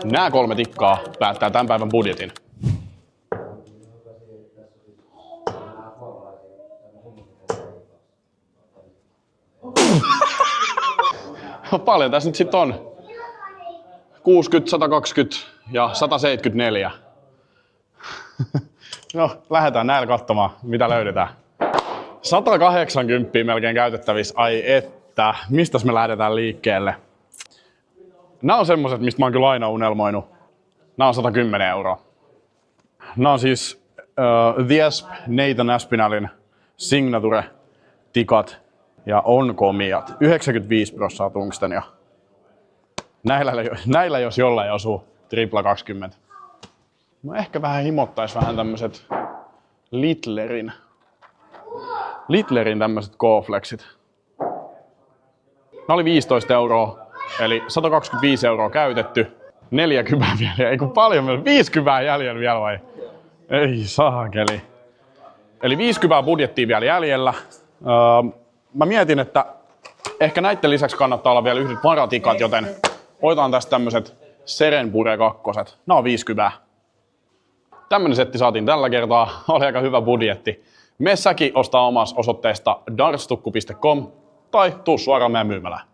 Nämä 3 tikkaa päättää tämän päivän budjetin. Paljon tässä nyt sit on. 60, 120 ja 174. No, lähdetään näillä katsomaan, mitä löydetään. 180 melkein käytettävissä. Ai että, mistäs me lähdetään liikkeelle? Nämä on semmoset, mistä mä oon kyllä aina unelmoinut. Nämä on 110 €. Nämä on siis The Asp, Nathan Aspinallin Signature-tikat ja on komiat. 95% tungstenia. Näillä jos jollain osuu tripla 20. No ehkä vähän himottais vähän tämmöset Littlerin tämmöset Go-flexit. Nämä oli 15 €, eli 125 € käytetty. 4 kypää vielä, ei kun paljon meillä, 5 kypää jäljellä vielä vai? Ei saakeli. Eli 5 kypää budjettia vielä jäljellä. Mä mietin, että ehkä näiden lisäksi kannattaa olla vielä yhdet varatikat, joten otetaan tästä tämmöset Serenpure 2. Nämä on 5 kypää. Tämmönen setti saatiin tällä kertaa, oli aika hyvä budjetti. Mene säkin ostaa omassa osoitteesta dartstukku.com tai tuu suoraan meidän myymälään.